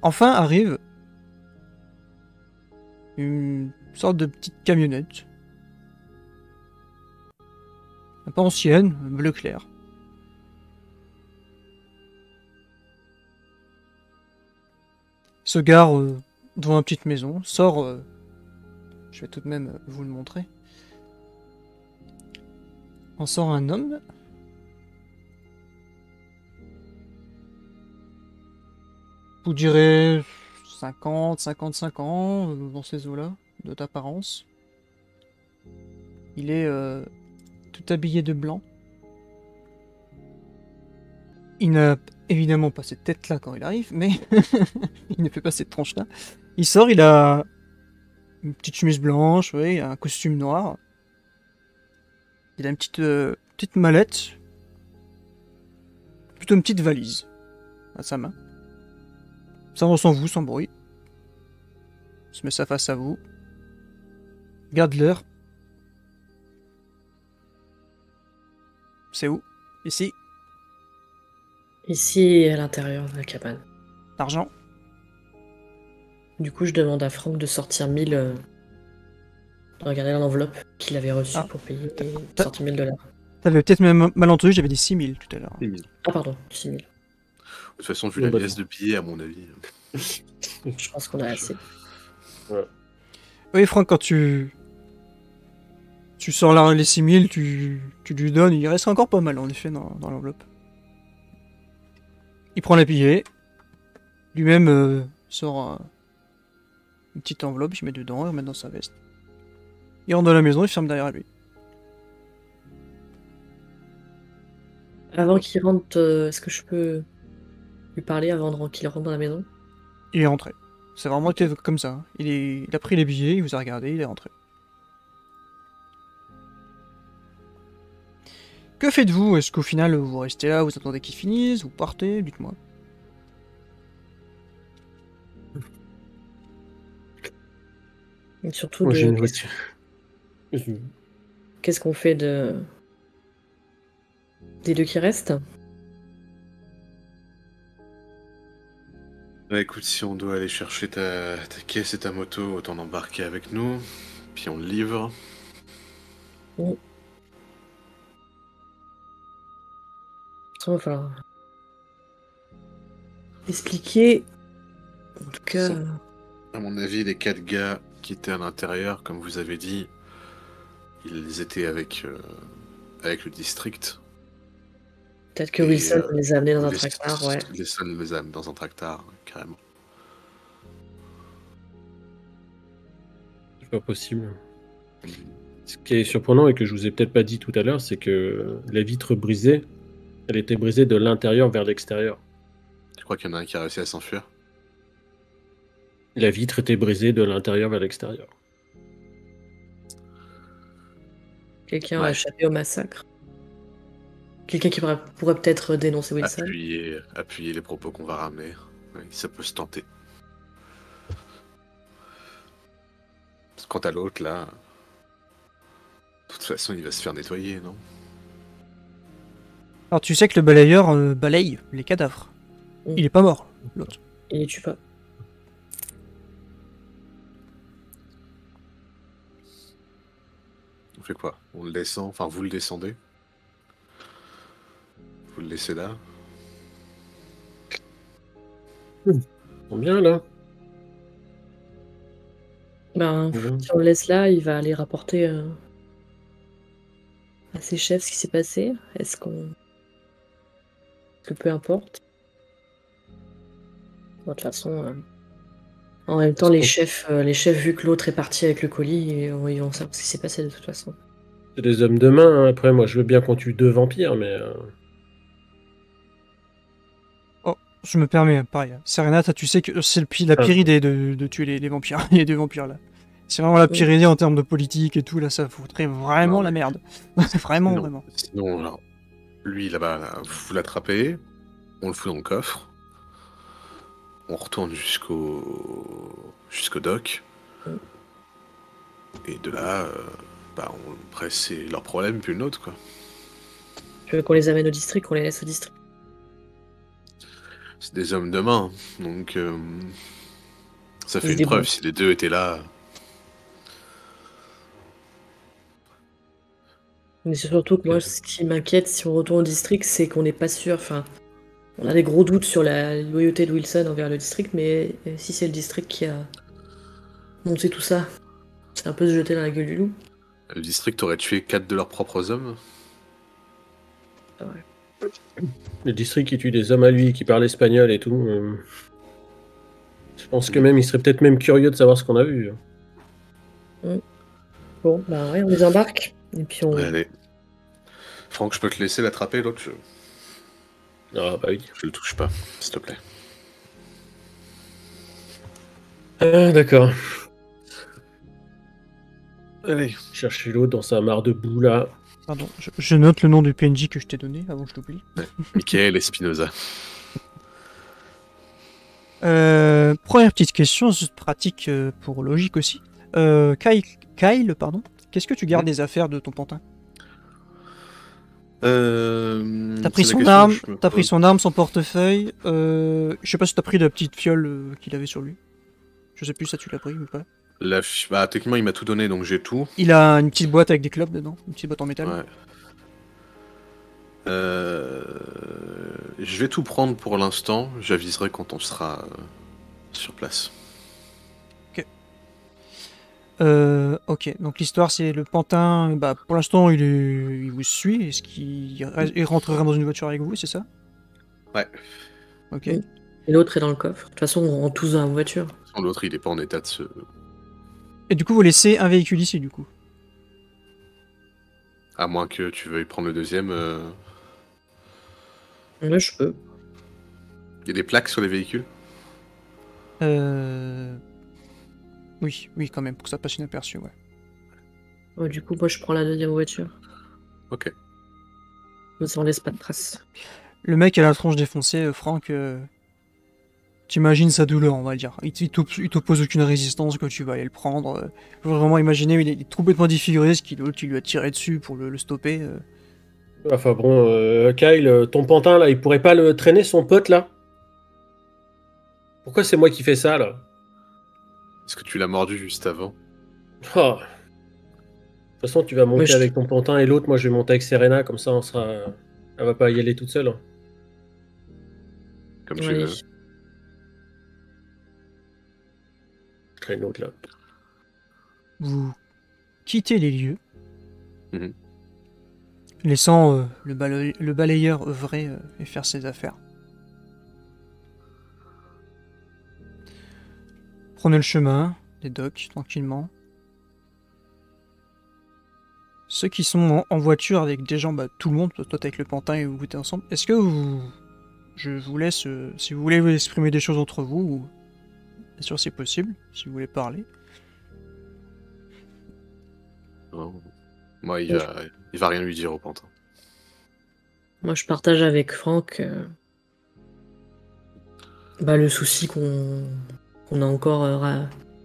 Enfin arrive une sorte de petite camionnette. Un peu ancienne, bleu clair. Se gare devant une petite maison, sort... je vais tout de même vous le montrer. En sort un homme. Vous direz 50, 55 ans, dans ces eaux-là, de d'apparence. Il est tout habillé de blanc. Il n'a évidemment pas cette tête-là quand il arrive, mais il ne fait pas cette tronche-là. Il sort, il a une petite chemise blanche, oui, un costume noir. Il a une petite mallette, plutôt une petite valise à sa main. Ça ressent vous, sans bruit. Il se met ça face à vous. Regarde l'heure. C'est où? Ici. Ici, à l'intérieur de la cabane. L'argent. Du coup, je demande à Franck de sortir 1000... de regarder l'enveloppe qu'il avait reçue pour payer et sortir $1000. T'avais peut-être même mal entendu, j'avais dit 6000 tout à l'heure. 6000. Ah pardon, 6000. De toute façon, vu la pièce de billets, à mon avis... Je pense qu'on a assez. Ouais. Oui, Franck, quand tu sors là les 6000, tu lui donnes, il reste encore pas mal en effet dans l'enveloppe. Il prend les billets, lui-même sort une petite enveloppe, il met dedans, il remet dans sa veste. Il rentre dans la maison, il ferme derrière lui. Avant qu'il rentre, est-ce que je peux lui parler avant qu'il rentre dans la maison? Il est rentré. C'est vraiment été comme ça. Hein. Il a pris les billets, il vous a regardé, il est rentré. Que faites-vous? Est-ce qu'au final vous restez là, vous attendez qu'il finisse, vous partez? Dites-moi. Et surtout, Moi, j'ai une voiture. Qu'est-ce qu'on fait des deux qui restent? Bah écoute, si on doit aller chercher ta caisse et ta moto, autant embarquer avec nous, puis on le livre. Bon. Il va falloir expliquer. En tout cas... À mon avis, les 4 gars qui étaient à l'intérieur, comme vous avez dit, ils étaient avec le district. Peut-être que Wilson les a amenés dans un tractard, ouais. Wilson les a amenés dans un tractard, carrément. C'est pas possible. Ce qui est surprenant et que je vous ai peut-être pas dit tout à l'heure, c'est que la vitre brisée, elle était brisée de l'intérieur vers l'extérieur. Tu crois qu'il y en a un qui a réussi à s'enfuir? La vitre était brisée de l'intérieur vers l'extérieur. Quelqu'un a échappé au massacre. Quelqu'un qui pourrait peut-être dénoncer Wilson. Appuyer les propos qu'on va ramener. Oui, ça peut se tenter. Quant à l'autre, là... De toute façon, il va se faire nettoyer, non? Alors tu sais que le balayeur balaye les cadavres. Il est pas mort, l'autre. Il les tue pas. On fait quoi? On le descend? Enfin, vous le descendez? Vous le laissez là? On vient là. Ben, si on le laisse là, il va aller rapporter à ses chefs ce qui s'est passé. Est-ce que peu importe. Bon, de toute façon, en même temps, les chefs, vu que l'autre est parti avec le colis, ils vont savoir ce qui s'est passé de toute façon. C'est des hommes de main, hein. Après, moi, je veux bien qu'on tue 2 vampires, mais... Oh, je me permets, pareil. Serenata, tu sais que c'est la pire idée de tuer les vampires. Les 2 vampires, là. C'est vraiment la pire idée en termes de politique et tout, là, ça foutrait vraiment la merde. Vraiment. Sinon, alors, lui, là-bas, là, vous l'attrapez, on le fout dans le coffre, on retourne jusqu'au dock, et de là, après, c'est leur problème, puis le nôtre, quoi. Tu veux qu'on les amène au district, qu'on les laisse au district? C'est des hommes de main, donc ça Ils fait se une débrouillent. preuve. Si les deux étaient là, Mais c'est surtout que moi, ce qui m'inquiète si on retourne au district, c'est qu'on n'est pas sûr. Enfin, on a des gros doutes sur la loyauté de Wilson envers le district, mais si c'est le district qui a monté tout ça, c'est un peu se jeter dans la gueule du loup. le district aurait tué 4 de leurs propres hommes. Le district qui tue des hommes à lui, qui parle espagnol et tout. Je pense que même il serait peut-être même curieux de savoir ce qu'on a vu. Bon, bah ouais, on les embarque. Et puis on. Ouais, allez. Franck, je peux te laisser l'attraper, l'autre, Ah bah oui. je le touche pas, s'il te plaît. D'accord. Allez. Chercher l'autre dans sa mare de boue là. Pardon, je note le nom du PNJ que je t'ai donné avant que je l'oublie. Michael Espinoza. Première petite question, juste pratique pour logique aussi. Kyle, pardon. Qu'est-ce que tu gardes des affaires de ton pantin? T'as pris son arme, son portefeuille. Je sais pas si t'as pris la petite fiole qu'il avait sur lui. Je sais plus si ça tu l'as pris ou pas. Bah, techniquement, il m'a tout donné, donc j'ai tout. Il a une petite boîte avec des clopes dedans, une petite boîte en métal. Ouais. Je vais tout prendre pour l'instant. J'aviserai quand on sera sur place. Ok, donc l'histoire c'est le pantin. Bah, pour l'instant, il vous suit. Est-ce qu'il rentrera dans une voiture avec vous, c'est ça? Ouais. Ok. Oui. Et l'autre est dans le coffre. De toute façon, on rentre tous dans la voiture. L'autre, il est pas en état de se. Et du coup, vous laissez un véhicule ici, du coup. À moins que tu veuilles prendre le deuxième. Là, je peux. Il y a des plaques sur les véhicules? Oui, quand même, pour que ça passe inaperçu, ouais. Ouais, du coup, moi, je prends la deuxième voiture. Ok. Ça en laisse pas de traces. Le mec a la tronche défoncée, Franck. T'imagines sa douleur, on va dire. Il t'oppose aucune résistance quand tu vas aller le prendre. Faut vraiment imaginer, il est complètement défiguré, ce qui lui a tiré dessus pour le stopper. Enfin bon, Kyle, ton pantin là, il pourrait pas le traîner son pote là? Pourquoi c'est moi qui fais ça là? Est-ce que tu l'as mordu juste avant? Oh. De toute façon, tu vas monter Ouais, avec ton pantin et l'autre, moi je vais monter avec Serena, comme ça on sera. Elle va pas y aller toute seule. Hein. Comme tu Allez. veux. Traîne l'autre là. Vous quittez les lieux, Mhm. laissant le balayeur œuvrer et faire ses affaires. Prenez le chemin des docks tranquillement. Ceux qui sont en voiture avec des gens, bah, tout le monde, toi t'es avec le pantin et vous goûtez ensemble. Est-ce que je vous laisse, si vous voulez vous exprimer des choses entre vous, ou bien sûr c'est possible, si vous voulez parler. Non. Moi, il va rien lui dire au pantin. Moi, je partage avec Franck le souci qu'on a encore.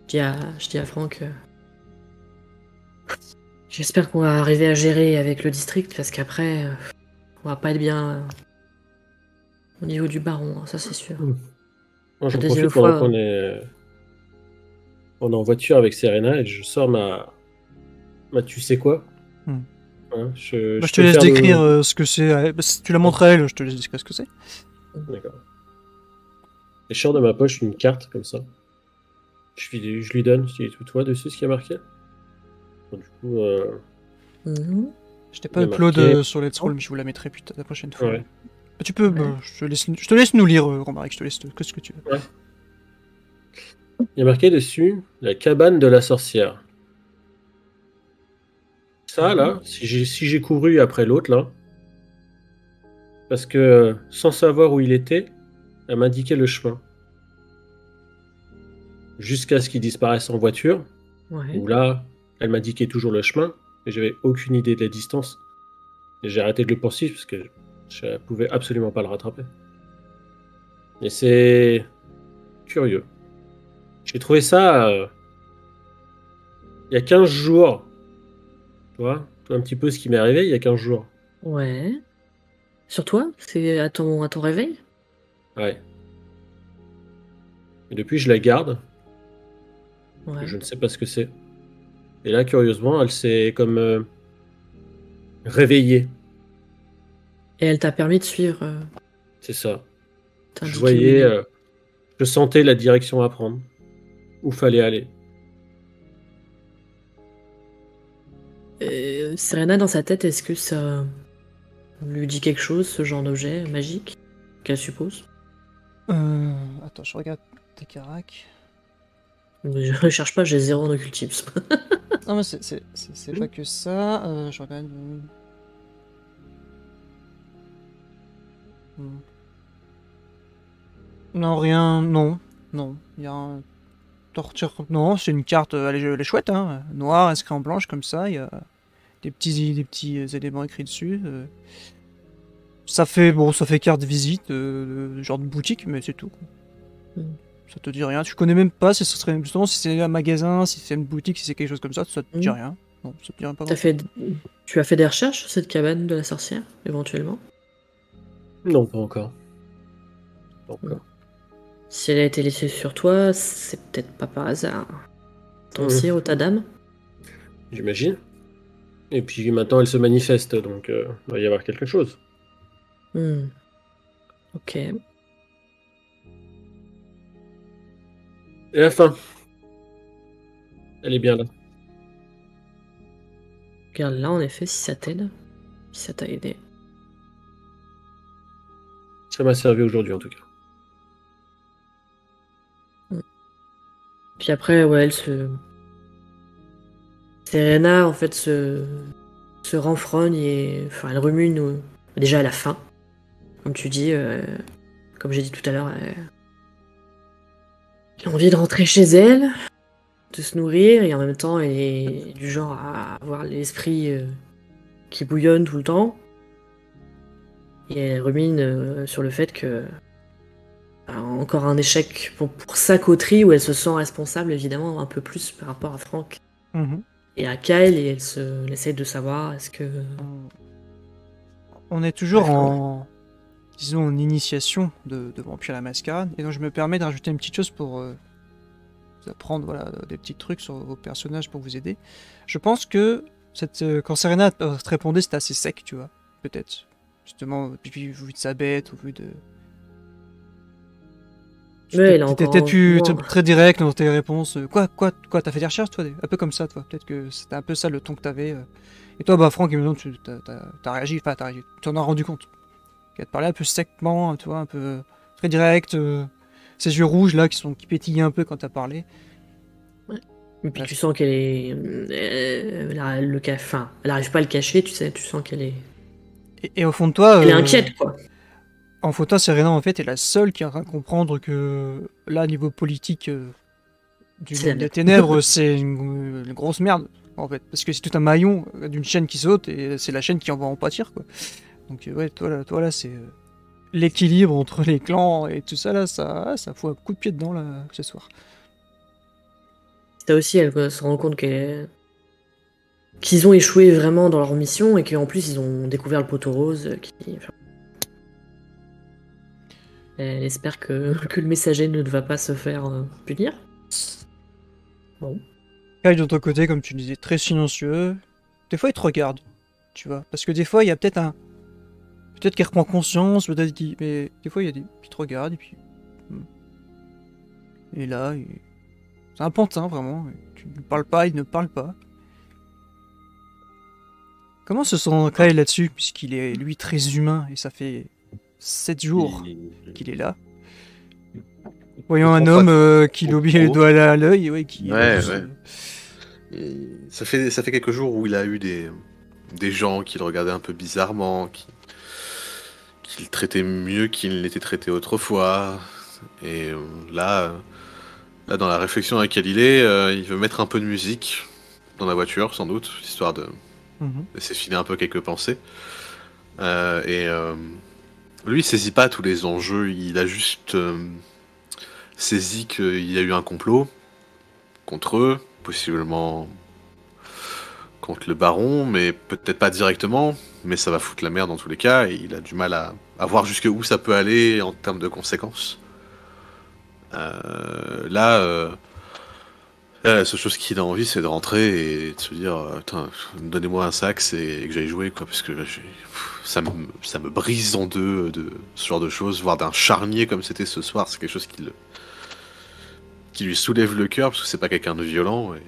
Je dis à Franck. J'espère qu'on va arriver à gérer avec le district parce qu'après, on va pas être bien au niveau du baron, hein, ça c'est sûr. Moi, j'en deuxième profite pendant fois, on est en voiture avec Serena et je sors ma tu sais quoi? Hmm. Hein, Bah, je peux te laisse faire décrire ce que c'est. Bah, si tu la montres à elle, je te laisse décrire ce que c'est. D'accord. Et je sors de ma poche une carte comme ça. Je lui donne. Je dis, tu vois dessus ce qui a marqué? Donc, du coup, Mhm. Je t'ai pas Il y a upload marqué- sur Let's Roll, mais je vous la mettrai plus tard la prochaine fois. Ouais. Bah, tu peux, bah, je te laisse nous lire, Romaric, je te laisse que ce que tu veux. il y a marqué dessus la cabane de la sorcière. Ça, là, si j'ai couru après l'autre, là, parce que sans savoir où il était, elle m'indiquait le chemin. Jusqu'à ce qu'il disparaisse en voiture, Ouais. où là, elle m'indiquait toujours le chemin, et j'avais aucune idée de la distance. Et j'ai arrêté de le poursuivre parce que je ne pouvais absolument pas le rattraper. Et c'est curieux. J'ai trouvé ça il y a 15 jours. Tu vois un petit peu ce qui m'est arrivé il y a 15 jours. Ouais. Sur toi? C'est à ton réveil? Ouais. Et depuis, je la garde. Ouais. Je ne sais pas ce que c'est. Et là, curieusement, elle s'est comme réveillée. Et elle t'a permis de suivre. C'est ça. T'as Je indiqué où voyais, il est. je sentais la direction à prendre. Où fallait aller. Serena, dans sa tête, est-ce que ça lui dit quelque chose, ce genre d'objet magique qu'elle suppose? Attends, je regarde tes caracs. Je cherche pas, j'ai 0 en occultisme. Non, mais c'est pas que ça. Je regarde. Hmm. Non, rien. Non. Non. Il y a un torture. Non, c'est une carte. Elle est chouette, hein. Noire, inscrit en blanche, comme ça. Il y a des petits éléments écrits dessus. Ça fait carte de visite, genre de boutique, mais c'est tout, quoi. Hmm. Ça te dit rien. Tu connais même pas si ce serait justement si c'est un magasin, si c'est une boutique, si c'est quelque chose comme ça te dit rien. Non, ça te dit rien pas. Tu as fait des recherches sur cette cabane de la sorcière, éventuellement? Non, pas encore. Pas encore. Si elle a été laissée sur toi, c'est peut-être pas par hasard. Ton sire ou ta dame? J'imagine. Et puis maintenant, elle se manifeste, donc il doit y avoir quelque chose. Ok. Et la fin. Elle est bien là. Regarde là, en effet, si ça t'aide. Si ça t'a aidé. Ça m'a servi aujourd'hui, en tout cas. Puis après, ouais, Serena, en fait, se renfrogne et... Enfin, elle rumine. Déjà, elle a faim. Comme tu dis, comme j'ai dit tout à l'heure, elle a envie de rentrer chez elle, de se nourrir, et en même temps, elle est du genre à avoir l'esprit qui bouillonne tout le temps. Et elle rumine sur le fait que encore un échec pour sa coterie où elle se sent responsable évidemment un peu plus par rapport à Franck et à Kyle, et elle essaie de savoir est-ce que... On est toujours en initiation de Vampire la Mascarade, et donc je me permets de rajouter une petite chose pour vous apprendre des petits trucs sur vos personnages pour vous aider. Je pense que quand Serena te répondait, c'était assez sec, tu vois, peut-être. Justement, vu de sa bête, ou vu de... Ouais, T'étais très direct dans tes réponses. Quoi, t'as fait des recherches, toi? Un peu comme ça, toi. Peut-être que c'était un peu ça le ton que t'avais. Et toi, bah, Franck, t'as réagi, tu t'en as rendu compte. Elle te parlait un peu secement, tu vois, un peu très direct. Ses yeux rouges, là, qui pétillaient un peu quand t'as parlé. Ouais. Et puis tu sens qu'elle est... elle arrive pas à le cacher, tu sens qu'elle est... Et au fond de toi... Elle est inquiète, quoi. En fond de toi, Serena, en fait, est la seule qui est en train de comprendre que, là, niveau politique du monde des ténèbres, c'est une grosse merde, en fait. Parce que c'est tout un maillon d'une chaîne qui saute, et c'est la chaîne qui en va en pâtir, quoi. Donc, ouais, toi là, c'est... l'équilibre entre les clans et tout ça, là, ça fout un coup de pied dedans, là, ce soir. Ça aussi, elle se rend compte qu'ils ont échoué vraiment dans leur mission, et qu'en plus, ils ont découvert le poteau rose, Elle espère que le messager ne va pas se faire punir. Bon. Kyle, de ton côté, comme tu disais, très silencieux. Des fois, il te regarde, tu vois. Parce que des fois, il y a peut-être Peut-être qu'il reprend conscience, peut-être qu'il... Mais des fois, il y a des... Il te regarde, et puis... Et là, c'est un pantin, vraiment. Tu ne parles pas, il ne parle pas. Comment se sent Kyle là-dessus, puisqu'il est, lui, très humain, et ça fait 7 jours qu'il est là. Voyant un homme qui lui oblige le doigt à l'œil, ouais, qui... Ouais. Ça fait quelques jours où il a eu des gens qui le regardaient un peu bizarrement, qui le traitaient mieux qu'il n'était traité autrefois. Et là, dans la réflexion à laquelle il est, il veut mettre un peu de musique dans la voiture, sans doute, histoire de laisser filer un peu quelques pensées. Lui, il saisit pas tous les enjeux, il a juste saisi qu'il y a eu un complot contre eux, possiblement contre le baron, mais peut-être pas directement, mais ça va foutre la merde dans tous les cas, et il a du mal à voir jusqu'où ça peut aller en termes de conséquences. Là, la seule chose qu'il a envie, c'est de rentrer et de se dire, putain, donnez-moi un sax et que j'aille jouer, quoi, parce que là, ça me brise en deux de ce genre de choses, voir d'un charnier comme c'était ce soir, c'est quelque chose qui lui soulève le cœur, parce que c'est pas quelqu'un de violent, et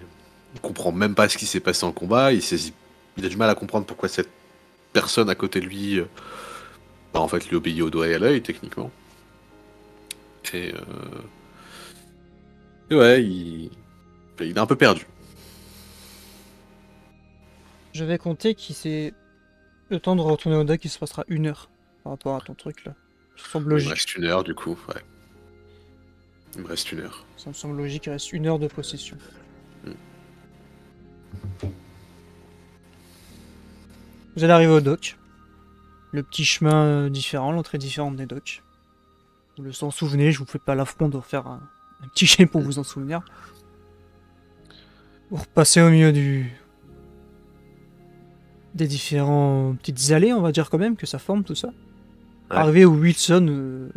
il comprend même pas ce qui s'est passé en combat, il a du mal à comprendre pourquoi cette personne à côté de lui, bah, en fait, lui obéit au doigt et à l'œil, techniquement. Et, et ouais, il est un peu perdu. Je vais compter qu'il c'est le temps de retourner au deck, il se passera 1 heure par rapport à ton truc là. Ça me semble Il me logique. reste 1 heure, du coup, ouais. Il me reste 1 heure. Ça me semble logique, il reste 1 heure de possession. Vous allez arriver au dock. Le petit chemin différent, l'entrée différente des docks. Vous le s'en souvenez, je vous fais pas l'affront de faire un petit jet pour vous en souvenir. Vous repassez au milieu des différents petites allées, on va dire quand même, que ça forme tout ça. Ouais. Arrivé où Wilson,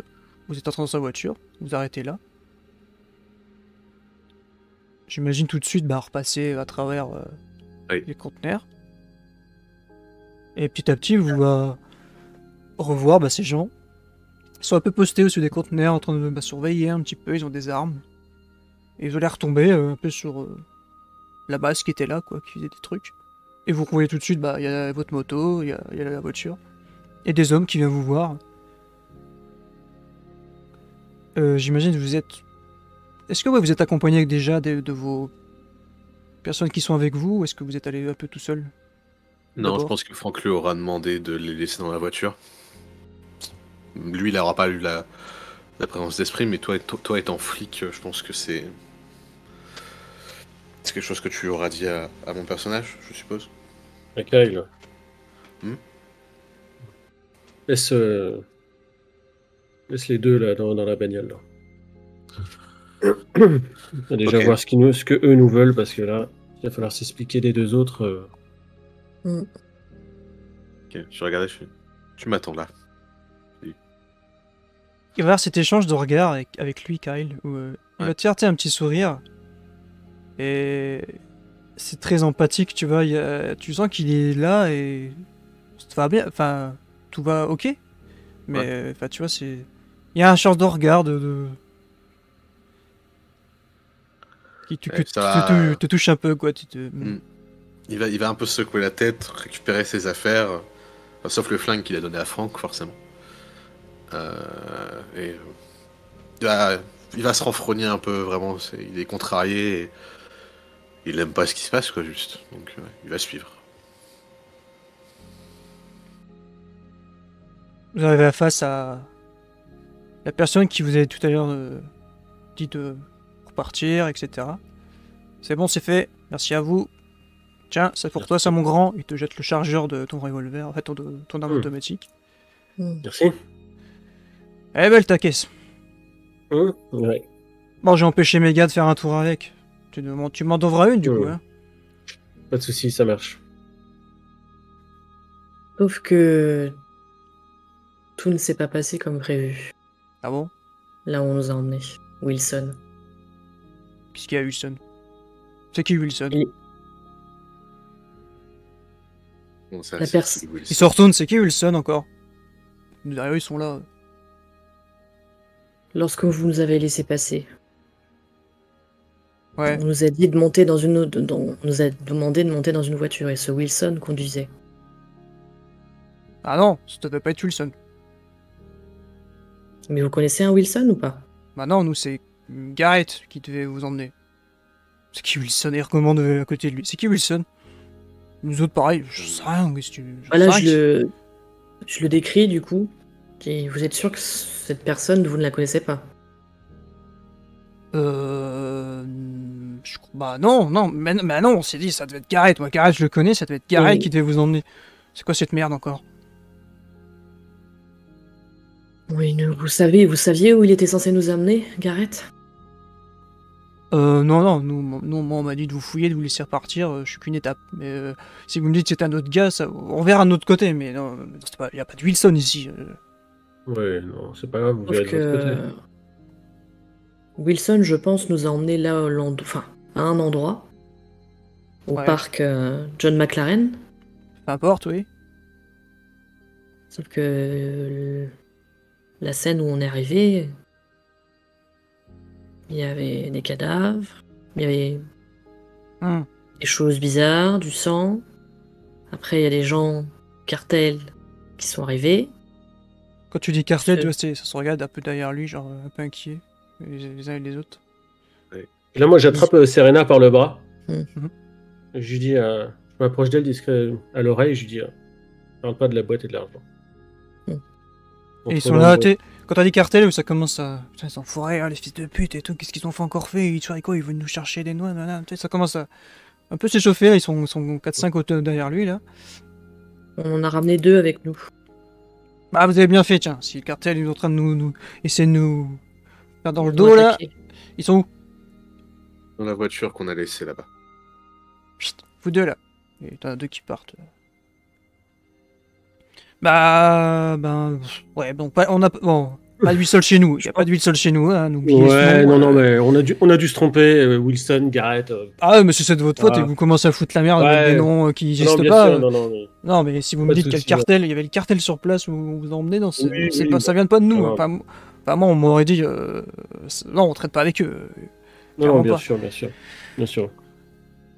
vous êtes entré dans sa voiture, vous arrêtez là. J'imagine tout de suite repasser à travers Oui. les conteneurs. Et petit à petit, vous va revoir ces gens. Ils sont un peu postés au-dessus des conteneurs, en train de surveiller un petit peu, ils ont des armes. Et ils ont l'air tomber un peu sur la base qui était là, quoi, qui faisait des trucs. Et vous voyez tout de suite, il y a votre moto, il y a la voiture. Et des hommes qui viennent vous voir. J'imagine que vous êtes... Est-ce que vous êtes accompagné déjà de vos personnes qui sont avec vous, ou est-ce que vous êtes allé un peu tout seul? Non, je D'abord. pense que Franck lui aura demandé de les laisser dans la voiture. Lui, il n'aura pas eu la présence d'esprit, mais toi étant flic, je pense que c'est quelque chose que tu auras dit à mon personnage, je suppose. À Kyle. Hmm. Laisse les deux là dans la bagnole. Là. On va déjà Ok. voir ce que eux nous veulent, parce que là, il va falloir s'expliquer des deux autres. Mm. Ok, je regardais, tu m'attends là. Il va y avoir cet échange de regards avec lui, Kyle, où il va te faire un petit sourire. Et c'est très empathique, tu vois. Tu sens qu'il est là et ça va bien. Enfin, tout va ok. Mais tu vois, c'est. Il y a un échange de regard qui te touche un peu, quoi. Il va un peu secouer la tête, récupérer ses affaires, enfin, sauf le flingue qu'il a donné à Franck, forcément. Il va se renfrogner un peu, vraiment. Il est contrarié et il aime pas ce qui se passe, quoi, juste. Donc, il va suivre. Vous arrivez face à la personne qui vous avait tout à l'heure dit de repartir, etc. C'est bon, c'est fait. Merci à vous. Tiens, c'est pour toi, ça, mon grand. Il te jette le chargeur de ton revolver, en fait, ton arme automatique. Merci. Elle est belle ta caisse. Ouais. Bon, j'ai empêché mes gars de faire un tour avec. Tu m'en devras une, du coup, hein. Pas de soucis, ça marche. Sauf que tout ne s'est pas passé comme prévu. Ah bon? Là où on nous a emmenés. Wilson. Qu'est-ce qu'il y a, Wilson? C'est qui, Wilson? Bon, ça, La personne. Ils se retournent, c'est qui, Wilson, encore? Derrière, ils sont là. Lorsque vous nous avez laissé passer, Ouais. on nous a dit de monter dans une on nous a demandé de monter dans une voiture et ce Wilson conduisait. Ah non, ça devait pas être Wilson. Mais vous connaissez un Wilson ou pas? Bah non, nous, c'est Garrett qui devait vous emmener. C'est qui, Wilson? Et comment devait à côté de lui? C'est qui, Wilson? Nous autres, pareil, je sais rien, qu'est-ce que tu... Voilà, je le décris du coup. Et vous êtes sûr que cette personne, vous ne la connaissez pas? Bah non, mais non, on s'est dit, ça devait être Garrett. Moi, Garrett, je le connais, ça devait être Garrett qui devait vous emmener. C'est quoi cette merde encore? Oui, vous saviez où il était censé nous amener, Garrett? Non, moi, on m'a dit de vous fouiller, de vous laisser repartir, je suis qu'une étape. Mais si vous me dites que c'est un autre gars, on verra de notre côté, mais non, il n'y a pas de Wilson ici. Ouais, non, c'est pas grave, vous Sauf verrez de votre côté. Wilson, je pense, nous a emmenés là, enfin, à un endroit, au Ouais. parc John McLaren. Peu importe, oui. Sauf que la scène où on est arrivé, il y avait des cadavres, il y avait Hmm. des choses bizarres, du sang. Après, il y a des gens cartels qui sont arrivés. Quand tu dis cartel, Ce- tu vois, ça se regarde un peu derrière lui, genre un peu inquiet, les uns et les autres. Et là, moi, j'attrape Serena par le bras. Mhm. Je lui dis, je m'approche d'elle discret à l'oreille, je lui dis, parle pas de la boîte et de l'argent. Mm. Et ils sont là, quand t'as dit cartel, ça commence à. Putain, ils sont forêts, les fils de pute et tout, qu'est-ce qu'ils ont fait encore fait? Ils quoi, ils veulent nous chercher des noix, nanana. Tu sais, ça commence à un peu s'échauffer, là, ils sont 4-5 derrière lui, là. On en a ramené 2 avec nous. Bah, vous avez bien fait, tiens, si le cartel est en train de nous essayer de nous faire dans le Ils dos, ont là, attaqué. ils sont où? Dans la voiture qu'on a laissée là-bas. Chut, vous deux, là. Et t'en as 2 qui partent. Bah, ben, ouais, bon, on a, bon, pas d'huile seule chez nous. Il y a pas d'huile seule chez nous, hein, n'oubliez Ouais, ce nom, non, mais on a dû se tromper, Wilson, Garrett. Ah ouais, mais c'est de votre faute et Ah. vous commencez à foutre la merde avec Ouais. des noms qui Non, n'existent bien pas. sûr, non, mais... Non, mais si vous me Pas de dites qu'il y a le souci, cartel, il y avait le cartel sur place où on vous a emmené, non, Oui, c'est oui, pas, ça vient pas de nous. non. Enfin, moi, on m'aurait dit, non, on traite pas avec eux. Non, Clairement bien pas. sûr, bien sûr. Bien sûr.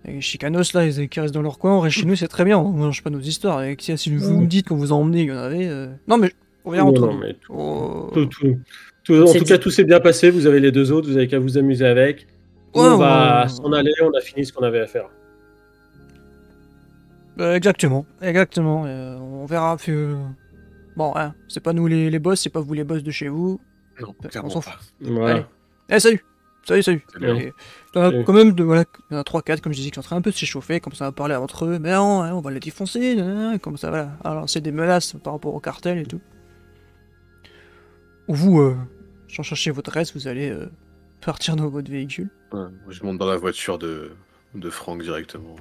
Les chicanos, là, qui restent dans leur coin, on reste chez nous, c'est très bien, on mange pas nos histoires. Et si vous me dites qu'on vous a emmené, il y en avait. Non, mais on verra entre Non, nous. mais Oh. en C'est tout cas, dit. tout s'est bien passé. Vous avez les 2 autres, vous avez qu'à vous amuser avec. Nous, Ouais, on va ouais. s'en aller, on a fini ce qu'on avait à faire. Exactement. On verra. Bon, hein, c'est pas nous les boss, c'est pas vous les boss de chez vous. Non, On clairement s'en pas. Voilà. Allez. Salut. Salut. Et t'en as Salut. quand même, voilà, il y en a 3-4, comme je disais, qui sont en train un peu de s'échauffer, comme ça va parler entre eux. Mais non, hein, on va les défoncer, comme ça, voilà. Alors, c'est des menaces par rapport au cartel et tout. Ou vous, sans chercher votre reste, vous allez partir dans votre véhicule. Ouais, moi, je monte dans la voiture de Franck directement.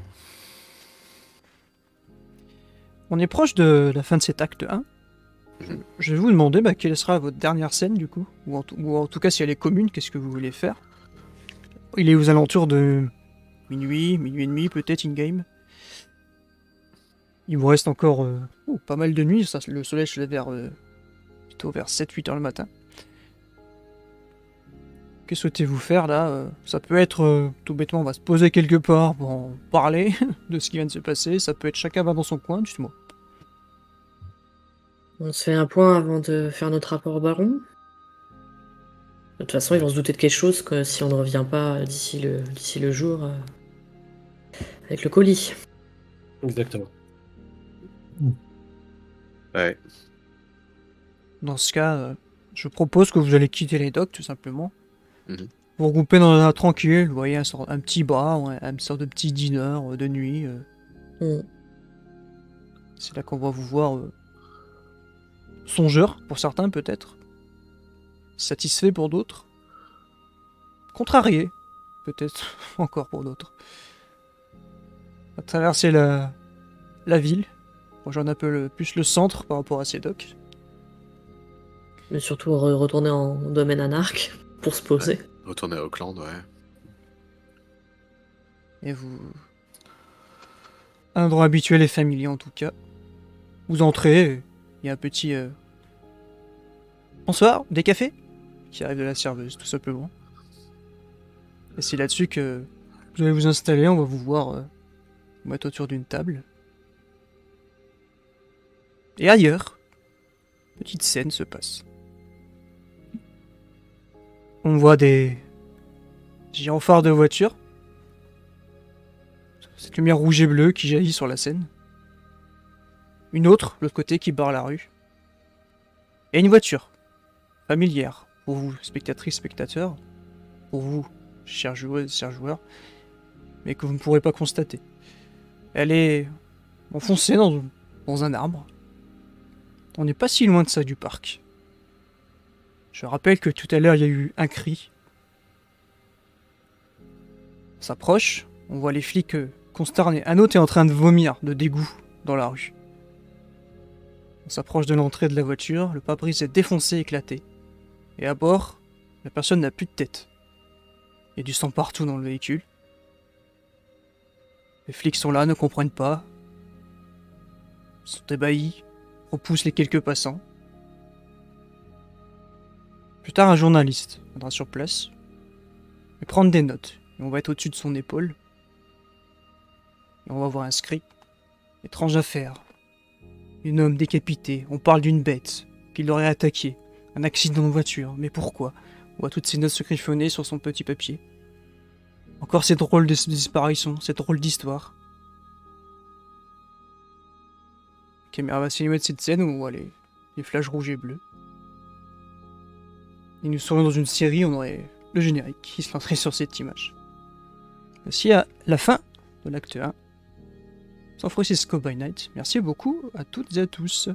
On est proche de la fin de cet acte 1. Je vais vous demander quelle sera votre dernière scène, du coup. Ou en tout cas, si elle est commune, qu'est-ce que vous voulez faire? Il est aux alentours de minuit et demi, peut-être, in-game. Il vous reste encore pas mal de nuit. Ça, le soleil se lève plutôt vers 7-8 heures le matin. Que souhaitez-vous faire, là? Ça peut être, tout bêtement, on va se poser quelque part pour en parler de ce qui vient de se passer. Ça peut être chacun va dans son coin, dites-moi. On se fait un point avant de faire notre rapport au baron. De toute façon, ils vont se douter de quelque chose que si on ne revient pas d'ici le jour avec le colis. Exactement. Ouais. Dans ce cas, je propose que vous allez quitter les docks, tout simplement. Mhm. Vous regroupez dans un tranquille, vous voyez, un petit bar, une sorte de petit dîner de nuit. Mm. C'est là qu'on va vous voir songeur, pour certains peut-être. Satisfait pour d'autres. Contrarié, peut-être encore pour d'autres. On va traverser la ville, rejoindre un peu plus le centre par rapport à ces docks. Mais surtout retourner en domaine anarque pour se poser. Retourner à Auckland, ouais. Et vous... Un endroit habituel et familier en tout cas. Vous entrez, il y a un petit... Bonsoir, des cafés? Qui arrive de la serveuse, tout simplement. Et c'est là-dessus que vous allez vous installer, on va vous voir vous mettre autour d'une table. Et ailleurs, petite scène se passe. On voit des géants phares de voiture. Cette lumière rouge et bleue qui jaillit sur la scène. Une autre, de l'autre côté, qui barre la rue. Et une voiture, familière, pour vous, spectatrices, spectateurs, pour vous, chères joueuses, chers joueurs, mais que vous ne pourrez pas constater. Elle est enfoncée dans un arbre. On n'est pas si loin de ça du parc. Je rappelle que tout à l'heure, il y a eu un cri. On s'approche, on voit les flics consternés. Un autre est en train de vomir de dégoût dans la rue. On s'approche de l'entrée de la voiture, le pare-brise est défoncé, éclaté. Et à bord, la personne n'a plus de tête. Il y a du sang partout dans le véhicule. Les flics sont là, ne comprennent pas. Ils sont ébahis, repoussent les quelques passants. Plus tard, un journaliste viendra sur place et prendre des notes. Et on va être au-dessus de son épaule. Et on va voir inscrit « Étrange affaire. Un homme décapité. On parle d'une bête qui l'aurait attaqué. Un accident de voiture. Mais pourquoi ?» On voit toutes ces notes se griffonner sur son petit papier. Encore ces drôles de disparitions, cette drôle d'histoire. La caméra va filmer de cette scène où on voit les flashs rouges et bleus. Et nous serions dans une série, on aurait le générique qui se lancerait sur cette image. Voici à la fin de l'acte 1. San Francisco by Night. Merci beaucoup à toutes et à tous.